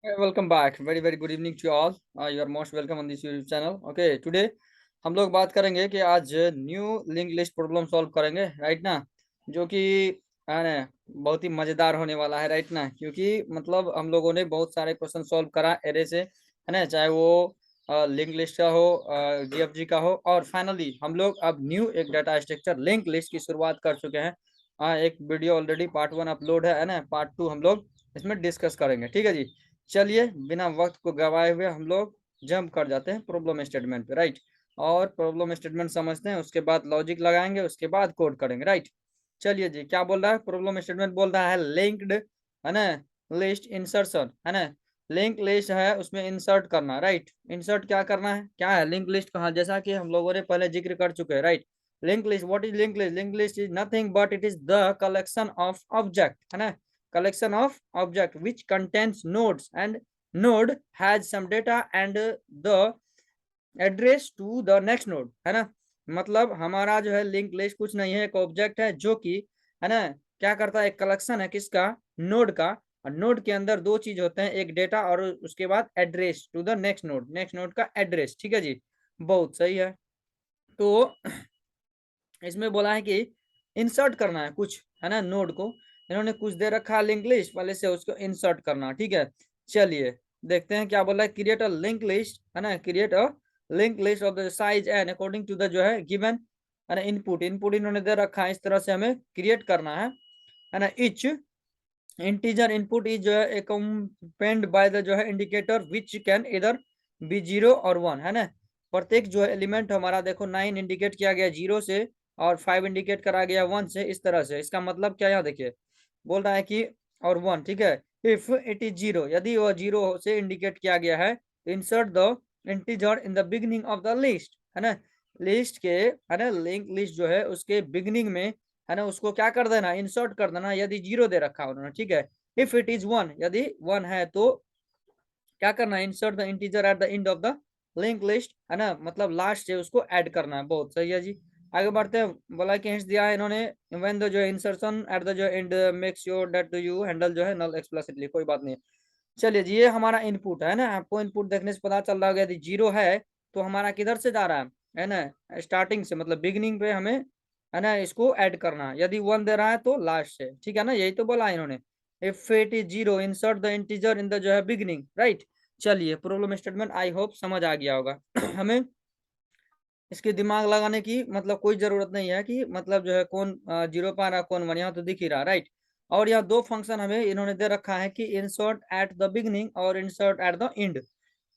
Welcome back. Very very good evening to all. You are most welcome on this YouTube channel. Okay, today हम लोग बात करेंगे कि आज new link list problem solve करेंगे, right ना। जो कि है ना, बहुत ही मजेदार होने वाला है, राइट ना। क्योंकि मतलब हम लोगों ने बहुत सारे क्वेश्चन सॉल्व करा एरे से, है ना, चाहे वो लिंक लिस्ट का हो, जीएफजी का हो, और फाइनली हम लोग अब न्यू एक डाटा स्ट्रक्चर लिंक लिस्ट की शुरुआत कर चुके हैं। एक वीडियो ऑलरेडी पार्ट 1 अपलोड है ना। पार्ट 2 हम लोग इसमें डिस्कस करेंगे, ठीक है जी। चलिए बिना वक्त को गवाए हुए हम लोग जंप कर जाते हैं प्रॉब्लम स्टेटमेंट पे, राइट। और प्रॉब्लम स्टेटमेंट समझते हैं, उसके बाद लॉजिक लगाएंगे, उसके बाद कोड करेंगे, राइट। चलिए जी, क्या बोल रहा है प्रॉब्लम स्टेटमेंट? बोल रहा है लिंक्ड, है ना, लिस्ट इंसर्शन, है ना। लिंक लिस्ट है, उसमें इंसर्ट करना, राइट। इंसर्ट क्या करना है, क्या है लिंक लिस्ट? कहाँ, जैसा कि हम लोगों ने पहले जिक्र कर चुके हैं, right. Link list, what is link list? Link list is nothing but it is the collection of object, है ना। collection of object which contains nodes and node has some data and the address to the next node, है ना। मतलब हमारा जो है link list कुछ नहीं है, एक ऑब्जेक्ट है जो कि, है ना, क्या करता है, एक कलेक्शन है किसका? नोड का। और नोड के अंदर दो चीज होते हैं, एक डेटा और उसके बाद address to the next node, next node का एड्रेस, ठीक है जी। बहुत सही है। तो इसमें बोला है कि इंसर्ट करना है कुछ, है ना, नोड को। इन्होंने कुछ दे रखा है लिंक लिस्ट वाले से, उसको इंसर्ट करना, ठीक है। चलिए देखते हैं क्या बोला है। क्रिएट अ लिंक लिस्ट, है ना, create a link list of the size and according to the जो है गिवन, है ना, इनपुट। इनपुट इन्होंने दे रखा है, इस तरह से हमें क्रिएट करना है ना। इच इंटीजर इनपुट इज जो है accompanied बाय द जो है इंडिकेटर विच कैन इधर बी 0 और 1, है ना। प्रत्येक जो है एलिमेंट हमारा देखो 9 इंडिकेट किया गया 0 से, और 5 इंडिकेट करा गया 1 से, इस तरह से। इसका मतलब क्या, यहाँ देखिए बोल रहा है कि और 1, ठीक है। इफ इट इज 0, यदि वह 0 से इंडिकेट किया गया है, insert the integer in the beginning of the list, है ना। लिस्ट के, है ना, लिंक लिस्ट जो है उसके बिगनिंग में, है ना, उसको क्या कर देना, इंसर्ट कर देना, यदि 0 दे रखा है उन्होंने, ठीक है। इफ इट इज 1, यदि 1 है तो क्या करना है, insert the integer at the end of the link list, है ना, मतलब लास्ट से उसको ऐड करना है। बहुत सही है जी। आगे बढ़ते हैं। बोला कि हिंट्स दिया है इन्होंने, व्हेन द जो इंसर्शन एट द जो and make sure that you handle जो है नल एक्सप्लिसिटली, कोई बात नहीं है। चलिए जी, ये हमारा इनपुट है ना। आपको इनपुट देखने से पता चल रहा होगा, यदि 0 है तो हमारा किधर से जा रहा है ना, स्टार्टिंग से, मतलब बिगिनिंग पे हमें, है ना, इसको ऐड करना है। यदि 1 दे रहा है तो लास्ट से, ठीक है ना, यही तो बोला इन्होंने। If it is 0, insert the integer in the जो है बिगिनिंग, राइट। चलिए प्रॉब्लम स्टेटमेंट आई होप समझ आ गया होगा। हमें इसके दिमाग लगाने की मतलब कोई जरूरत नहीं है कि मतलब जो है कौन 0 पा रहा कौन 1, यहाँ तो दिख ही रहा, राइट। और यहाँ दो फंक्शन हमें इन्होंने दे रखा है कि इंसर्ट एट द बिगनिंग और इंसर्ट एट द एंड।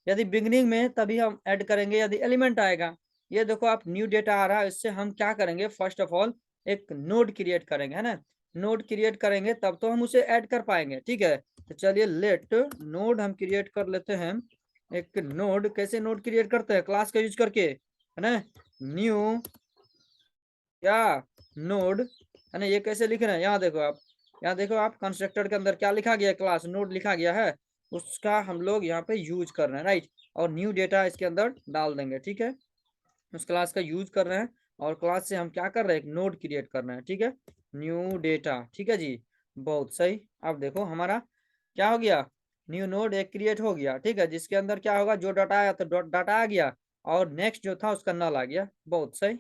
यदि बिगनिंग में तभी हम ऐड करेंगे यदि एलिमेंट आएगा। ये देखो आप, न्यू डेटा आ रहा है, इससे हम क्या करेंगे, फर्स्ट ऑफ ऑल एक नोड क्रिएट करेंगे, है ना। नोड क्रिएट करेंगे तब तो हम उसे ऐड कर पाएंगे, ठीक है। तो चलिए लेट नोड हम क्रिएट कर लेते हैं। एक नोड कैसे नोड क्रिएट करते हैं, क्लास का यूज करके, है ना। न्यू क्या नोड, है ना। ये कैसे लिख रहे हैं, यहाँ देखो आप, यहाँ देखो आप, कंस्ट्रक्टर के अंदर क्या लिखा गया है, क्लास नोड लिखा गया है, उसका हम लोग यहाँ पे यूज कर रहे हैं, राइट। और न्यू डेटा इसके अंदर डाल देंगे, ठीक है। उस क्लास का यूज कर रहे हैं, और क्लास से हम क्या कर रहे हैं, एक नोड क्रिएट कर रहे हैं, ठीक है। न्यू डेटा, ठीक है जी। बहुत सही। अब देखो हमारा क्या हो गया, न्यू नोड एक क्रिएट हो गया, ठीक है, जिसके अंदर क्या होगा, जो डाटा आया तो डाटा आ गया, और नेक्स्ट जो था उसका नल आ गया। बहुत सही।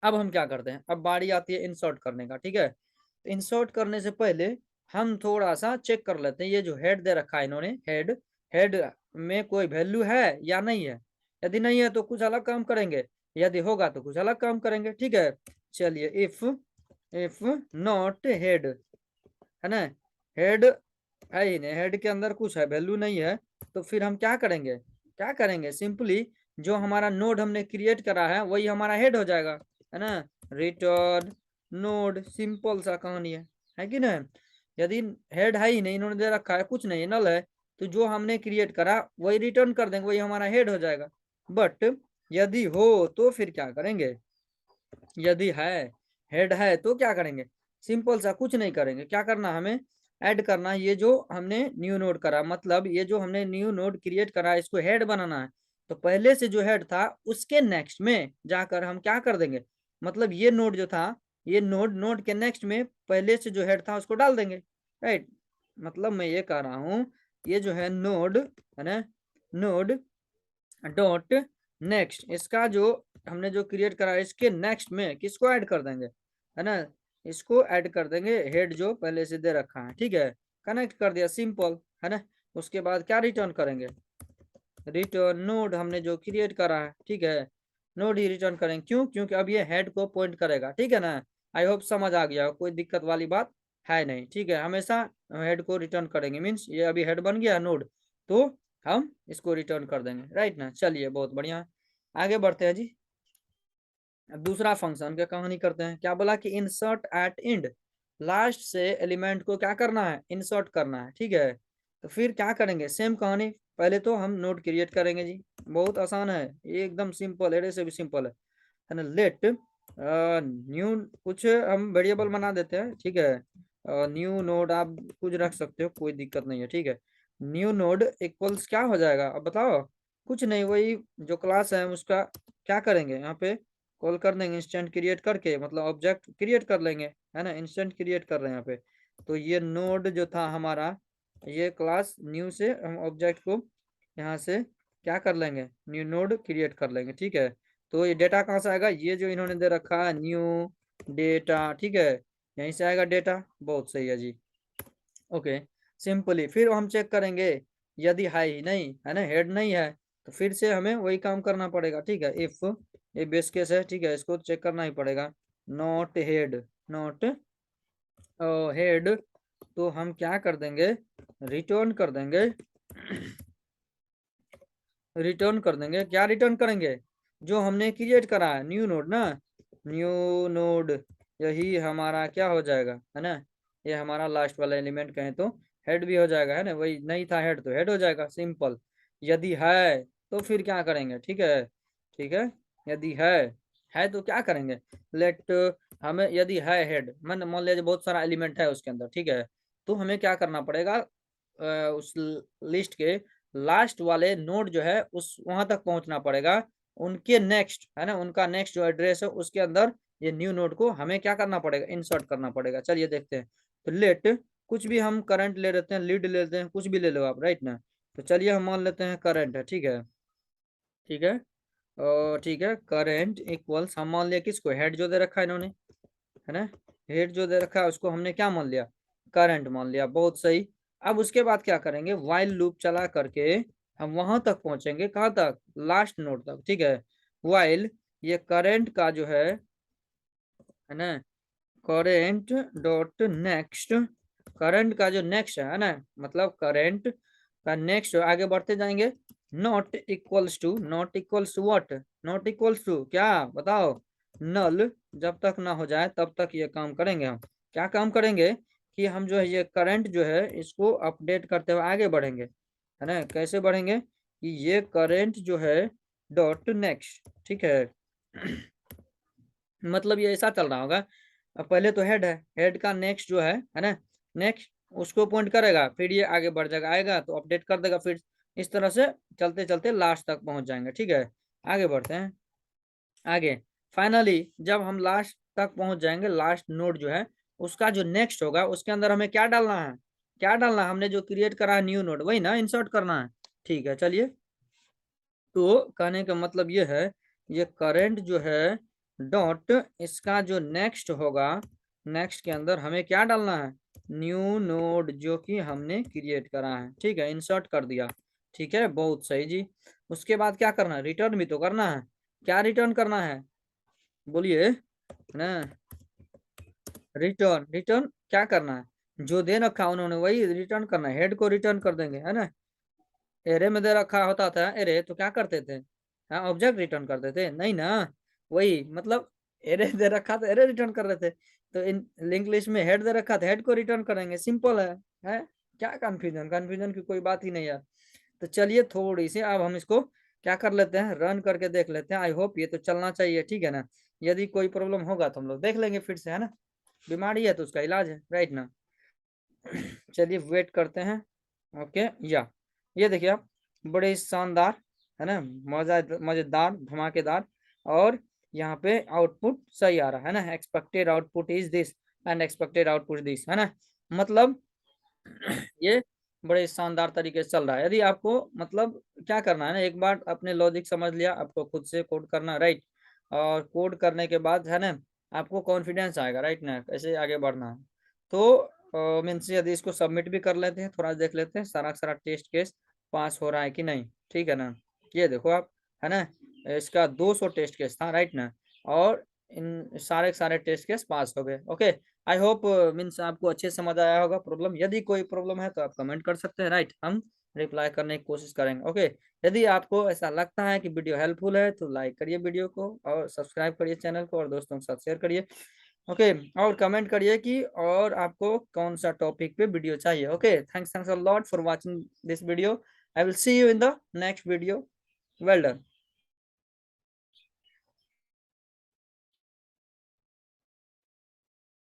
अब हम क्या करते हैं, अब बारी आती है इंसर्ट करने का, ठीक है। तो इंसर्ट करने से पहले हम थोड़ा सा चेक कर लेते हैं, ये जो हेड दे रखा है इन्होंने, हेड, हेड में कोई वैल्यू है या नहीं है। यदि नहीं है तो कुछ अलग काम करेंगे, यदि होगा तो कुछ अलग काम करेंगे, ठीक है। चलिए इफ इफ नॉट हेड, है ना, हेड है ही नहीं, हेड के अंदर कुछ है, वैल्यू नहीं है, तो फिर हम क्या करेंगे, क्या करेंगे, सिंपली जो हमारा नोड हमने क्रिएट करा है वही हमारा हेड हो जाएगा, है ना। रिटर्न नोड, सिंपल सा कहानी है कि नहीं। यदि हेड है ही नहीं, इन्होंने दे रखा है कुछ नहीं, नल है, तो जो हमने क्रिएट करा वही रिटर्न कर देंगे, वही हमारा हेड हो जाएगा। बट यदि हो तो फिर क्या करेंगे, यदि है, हेड है तो क्या करेंगे, सिंपल सा कुछ नहीं करेंगे, क्या करना हमें, ऐड करना है। ये जो हमने न्यू नोड करा, मतलब ये जो हमने न्यू नोड क्रिएट करा इसको हेड बनाना है। तो पहले से जो हेड था उसके नेक्स्ट में जाकर हम क्या कर देंगे, मतलब ये नोड जो था, ये नोड नोड के नेक्स्ट में पहले से जो हेड था उसको डाल देंगे, राइट। मतलब मैं ये कह रहा हूँ, ये जो है नोड है ना, नोड डॉट नेक्स्ट, इसका जो हमने जो क्रिएट करा है इसके नेक्स्ट में किसको ऐड कर देंगे, है ना, इसको ऐड कर देंगे हेड जो पहले से दे रखा है, ठीक है, कनेक्ट कर दिया, सिंपल है ना। उसके बाद क्या रिटर्न करेंगे, रिटर्न नोड हमने जो क्रिएट करा है, ठीक है, नोड ही रिटर्न करेंगे, क्यों, क्योंकि अब ये हेड को पॉइंट करेगा, ठीक है ना। आई होप समझ आ गया, कोई दिक्कत वाली बात है नहीं, ठीक है, हमेशा हेड को रिटर्न करेंगे, मीन्स ये अभी हेड बन गया नोड, तो हम इसको रिटर्न कर देंगे, राइट ना। चलिए बहुत बढ़िया, आगे बढ़ते हैं जी। अब दूसरा फंक्शन का कहानी करते हैं, क्या बोला कि इंसर्ट एट इंड, लास्ट से एलिमेंट को क्या करना है, इंसर्ट करना है, ठीक है। तो फिर क्या करेंगे, सेम कहानी, पहले तो हम नोड क्रिएट करेंगे जी, बहुत आसान है, ये एकदम सिंपल, एरे से भी सिंपल है ना। लेट न्यू, कुछ हम वेरिएबल बना देते हैं, ठीक है, न्यू नोड आप कुछ रख सकते हो, कोई दिक्कत नहीं है, ठीक है। न्यू नोड इक्वल्स क्या हो जाएगा, अब बताओ, कुछ नहीं, वही जो क्लास है उसका क्या करेंगे, यहाँ पे कॉल कर देंगे, इंस्टेंट क्रिएट करके, मतलब ऑब्जेक्ट क्रिएट कर लेंगे, है ना, इंस्टेंट क्रिएट कर रहे हैं यहाँ पे। तो ये नोड जो था हमारा, ये क्लास न्यू से हम ऑब्जेक्ट को यहाँ से क्या कर लेंगे, न्यू नोड क्रिएट कर लेंगे, ठीक है। तो ये डेटा कहाँ से आएगा, ये जो इन्होंने दे रखा है न्यू डेटा, ठीक है, यहीं से आएगा डेटा, बहुत सही है जी। ओके, सिंपली फिर हम चेक करेंगे, यदि है ही नहीं, है ना, हेड नहीं है, तो फिर से हमें वही काम करना पड़ेगा, ठीक है। इफ ये बेस केस है, ठीक है, इसको चेक करना ही पड़ेगा, नॉट हेड, नॉट हेड, तो हम क्या कर देंगे, रिटर्न कर देंगे, रिटर्न कर देंगे, क्या रिटर्न करेंगे, जो हमने क्रिएट करा है न्यू नोड ना, न्यू नोड, यही हमारा क्या हो जाएगा, है ना, ये हमारा लास्ट वाला एलिमेंट कहें तो हेड भी हो जाएगा, है ना, वही नहीं था हेड तो हेड हो जाएगा, सिंपल। यदि है तो फिर क्या करेंगे, ठीक है, ठीक है, यदि है तो क्या करेंगे, लेट, हमें यदि है हेड, मान मान लीजिए बहुत सारा एलिमेंट है उसके अंदर, ठीक है, तो हमें क्या करना पड़ेगा, उस लिस्ट के लास्ट वाले नोड जो है उस वहां तक पहुंचना पड़ेगा, उनके नेक्स्ट, है ना, उनका नेक्स्ट जो एड्रेस है उसके अंदर ये न्यू नोड को हमें क्या करना पड़ेगा, इंसर्ट करना पड़ेगा। चलिए देखते हैं, तो लेट, कुछ भी हम करंट ले लेते हैं, लीड ले लेते हैं, कुछ भी ले लो आप, राइट ना। तो चलिए हम मान लेते हैं करंट है, ठीक है, ठीक है, और ठीक है, करंट इक्वल्स, हम मान लिया किसको, हेड जो दे रखा है इन्होंने, है ना, हेड जो दे रखा है उसको हमने क्या मान लिया, करंट मान लिया, बहुत सही। अब उसके बाद क्या करेंगे, वाइल लूप चला करके हम वहां तक पहुंचेंगे, कहाँ तक, लास्ट नोड तक, ठीक है। वाइल ये करंट का जो है ना, करंट डॉट नेक्स्ट, करंट का जो नेक्स्ट है ना, मतलब करंट का नेक्स्ट आगे बढ़ते जाएंगे, not equals to, not equals to what, not equals to क्या बताओ, नल, जब तक ना हो जाए तब तक ये काम करेंगे हम, क्या काम करेंगे कि हम जो है ये करंट जो है इसको अपडेट करते हुए आगे बढ़ेंगे, है ना, कैसे बढ़ेंगे कि ये करंट जो है डॉट नेक्स्ट, ठीक है, मतलब ये ऐसा चल रहा होगा, अब पहले तो हेड है, हेड का नेक्स्ट जो है ना, नेक्स्ट उसको पॉइंट करेगा, फिर ये आगे बढ़ जाएगा, आएगा तो अपडेट कर देगा, फिर इस तरह से चलते चलते लास्ट तक पहुंच जाएंगे, ठीक है। आगे बढ़ते हैं, आगे फाइनली जब हम लास्ट तक पहुंच जाएंगे, लास्ट नोड जो है उसका जो नेक्स्ट होगा उसके अंदर हमें क्या डालना है, क्या डालना है, हमने जो क्रिएट करा है न्यू नोड वही ना इंसर्ट करना है, ठीक है। चलिए, तो कहने का मतलब ये है, ये करंट जो है डॉट इसका जो नेक्स्ट होगा, नेक्स्ट के अंदर हमें क्या डालना है, न्यू नोड जो कि हमने क्रिएट करा है, ठीक है, इंसर्ट कर दिया, ठीक है, बहुत सही जी। उसके बाद क्या करना है, रिटर्न भी तो करना है, क्या रिटर्न करना है, बोलिए ना, रिटर्न, रिटर्न क्या करना है, जो दे रखा उन्होंने वही रिटर्न करना है, हेड को रिटर्न कर देंगे, है ना। एरे में दे रखा होता था एरे, तो क्या करते थे, हाँ ऑब्जेक्ट रिटर्न करते थे, नहीं ना, वही मतलब एरे दे रखा था एरे रिटर्न कर रहे थे, तो इन लिंक लिस्ट में हेड दे रखा था हेड को रिटर्न करेंगे, सिंपल है क्या कंफ्यूजन, कंफ्यूजन की कोई बात ही नहीं है। तो चलिए थोड़ी सी अब हम इसको क्या कर लेते हैं, रन करके देख लेते हैं, आई होप ये तो चलना चाहिए, ठीक है ना। यदि कोई प्रॉब्लम होगा तो हम लोग देख लेंगे फिर से, है ना, बीमारी है तो उसका इलाज है, राइट ना। चलिए वेट करते हैं, ओके, या ये देखिए आप, बड़े शानदार, है ना, मजा मजेदार धमाकेदार, और यहाँ पे आउटपुट सही आ रहा है ना, expected output is this and expected output this, है ना, मतलब ये बड़े शानदार तरीके से चल रहा है। यदि आपको मतलब क्या करना है ना, एक बार अपने लॉजिक समझ लिया, आपको खुद से कोड करना, राइट। और कोड करने के बाद है ना, आपको कॉन्फिडेंस आएगा, राइट ना, कैसे आगे बढ़ना है। तो मीन्स यदि इसको सबमिट भी कर लेते हैं, थोड़ा देख लेते हैं सारा सारा टेस्ट केस पास हो रहा है कि नहीं, ठीक है ना। ये देखो आप, है ना, इसका 200 टेस्ट केस था, राइट ना, और इन सारे सारे टेस्ट केस पास हो गए। ओके, आई होप मीन्स आपको अच्छे से समझ आया होगा प्रॉब्लम। यदि कोई प्रॉब्लम है तो आप कमेंट कर सकते हैं, राइट, हम रिप्लाई करने की कोशिश करेंगे। ओके, यदि आपको ऐसा लगता है कि वीडियो हेल्पफुल है तो लाइक करिए वीडियो को, और सब्सक्राइब करिए चैनल को, और दोस्तों के साथ शेयर करिए। ओके, और कमेंट करिए कि और आपको कौन सा टॉपिक पे वीडियो चाहिए। Okay, thanks thanks a lot for watching this video. I will see you in the next video. Well done.